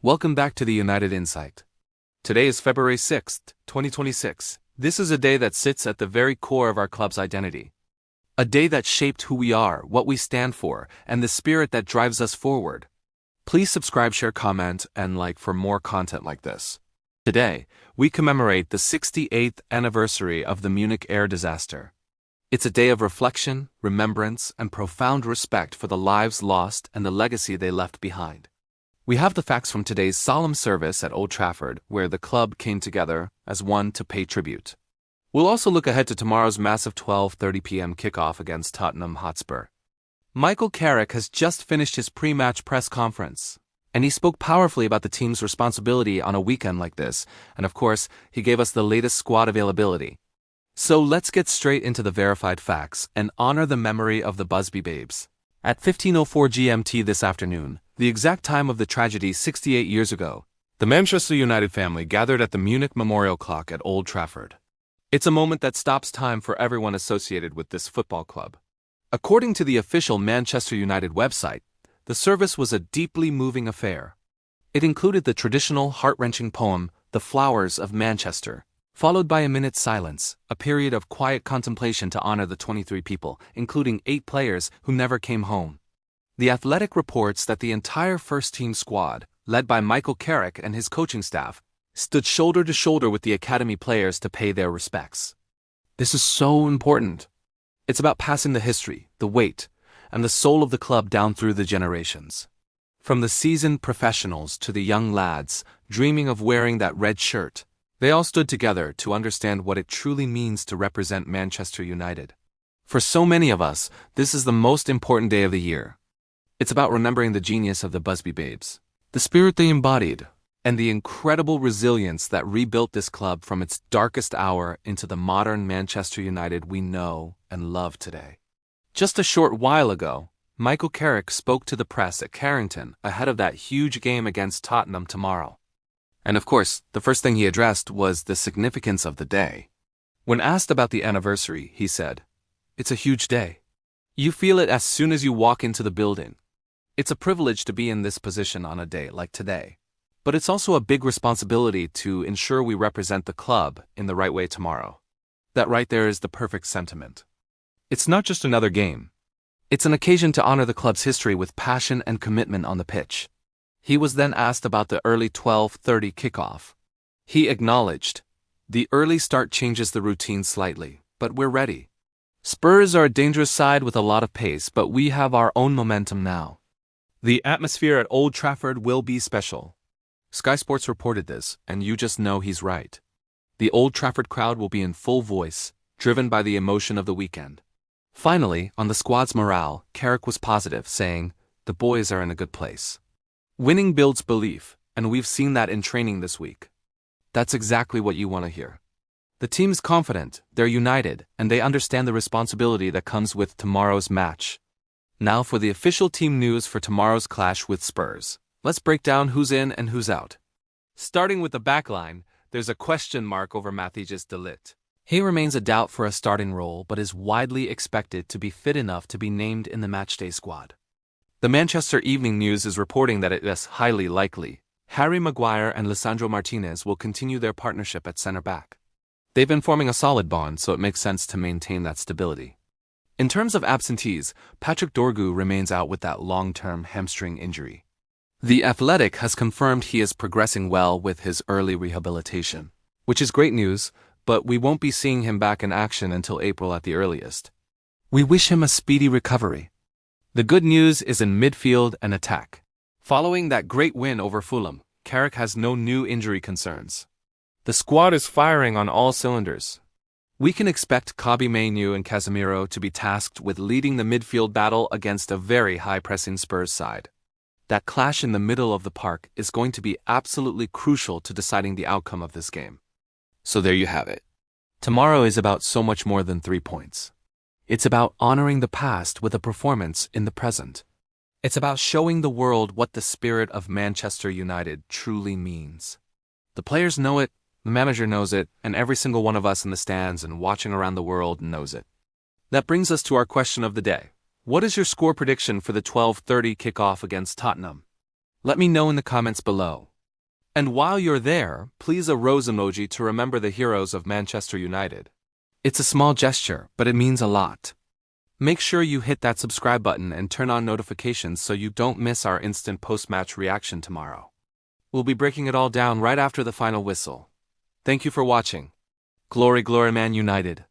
Welcome back to the United Insight. Today is February 6th, 2026. This is a day that sits at the very core of our club's identity. A day that shaped who we are, what we stand for, and the spirit that drives us forward. Please subscribe, share, comment, and like for more content like this. Today, we commemorate the 68th anniversary of the Munich Air Disaster. It's a day of reflection, remembrance, and profound respect for the lives lost and the legacy they left behind. We have the facts from today's solemn service at Old Trafford, where the club came together as one to pay tribute. We'll also look ahead to tomorrow's massive 12:30 p.m. kickoff against Tottenham Hotspur. Michael Carrick has just finished his pre-match press conference, and he spoke powerfully about the team's responsibility on a weekend like this, and of course, he gave us the latest squad availability. So let's get straight into the verified facts and honor the memory of the Busby babes. At 15:04 GMT this afternoon, the exact time of the tragedy 68 years ago, the Manchester United family gathered at the Munich Memorial Clock at Old Trafford. It's a moment that stops time for everyone associated with this football club. According to the official Manchester United website, the service was a deeply moving affair. It included the traditional heart-wrenching poem, The Flowers of Manchester, followed by a minute's silence, a period of quiet contemplation to honor the 23 people, including 8 players who never came home. The Athletic reports that the entire first-team squad, led by Michael Carrick and his coaching staff, stood shoulder to shoulder with the academy players to pay their respects. This is so important. It's about passing the history, the weight, and the soul of the club down through the generations. From the seasoned professionals to the young lads dreaming of wearing that red shirt, they all stood together to understand what it truly means to represent Manchester United. For so many of us, this is the most important day of the year. It's about remembering the genius of the Busby babes, the spirit they embodied, and the incredible resilience that rebuilt this club from its darkest hour into the modern Manchester United we know and love today. Just a short while ago, Michael Carrick spoke to the press at Carrington ahead of that huge game against Tottenham tomorrow. And of course, the first thing he addressed was the significance of the day. When asked about the anniversary, he said, "It's a huge day. You feel it as soon as you walk into the building. It's a privilege to be in this position on a day like today. But it's also a big responsibility to ensure we represent the club in the right way tomorrow." That right there is the perfect sentiment. It's not just another game. It's an occasion to honor the club's history with passion and commitment on the pitch. He was then asked about the early 12:30 kickoff. He acknowledged, "The early start changes the routine slightly, but we're ready. Spurs are a dangerous side with a lot of pace, but we have our own momentum now. The atmosphere at Old Trafford will be special." Sky Sports reported this, and you just know he's right. The Old Trafford crowd will be in full voice, driven by the emotion of the weekend. Finally, on the squad's morale, Carrick was positive, saying, "The boys are in a good place. Winning builds belief, and we've seen that in training this week." That's exactly what you want to hear. The team's confident, they're united, and they understand the responsibility that comes with tomorrow's match. Now for the official team news for tomorrow's clash with Spurs. Let's break down who's in and who's out. Starting with the backline, there's a question mark over Matthijs de Ligt. He remains a doubt for a starting role, but is widely expected to be fit enough to be named in the matchday squad. The Manchester Evening News is reporting that it is highly likely Harry Maguire and Lisandro Martinez will continue their partnership at centre-back. They've been forming a solid bond, so it makes sense to maintain that stability. In terms of absentees, Patrick Dorgu remains out with that long-term hamstring injury. The Athletic has confirmed he is progressing well with his early rehabilitation, which is great news, but we won't be seeing him back in action until April at the earliest. We wish him a speedy recovery. The good news is in midfield and attack. Following that great win over Fulham, Carrick has no new injury concerns. The squad is firing on all cylinders. We can expect Kobbie Mainoo and Casemiro to be tasked with leading the midfield battle against a very high-pressing Spurs side. That clash in the middle of the park is going to be absolutely crucial to deciding the outcome of this game. So there you have it. Tomorrow is about so much more than 3 points. It's about honoring the past with a performance in the present. It's about showing the world what the spirit of Manchester United truly means. The players know it, the manager knows it, and every single one of us in the stands and watching around the world knows it. That brings us to our question of the day. What is your score prediction for the 12:30 kickoff against Tottenham? Let me know in the comments below. And while you're there, please a rose emoji to remember the heroes of Manchester United. It's a small gesture, but it means a lot. Make sure you hit that subscribe button and turn on notifications so you don't miss our instant post-match reaction tomorrow. We'll be breaking it all down right after the final whistle. Thank you for watching. Glory, glory, Man United.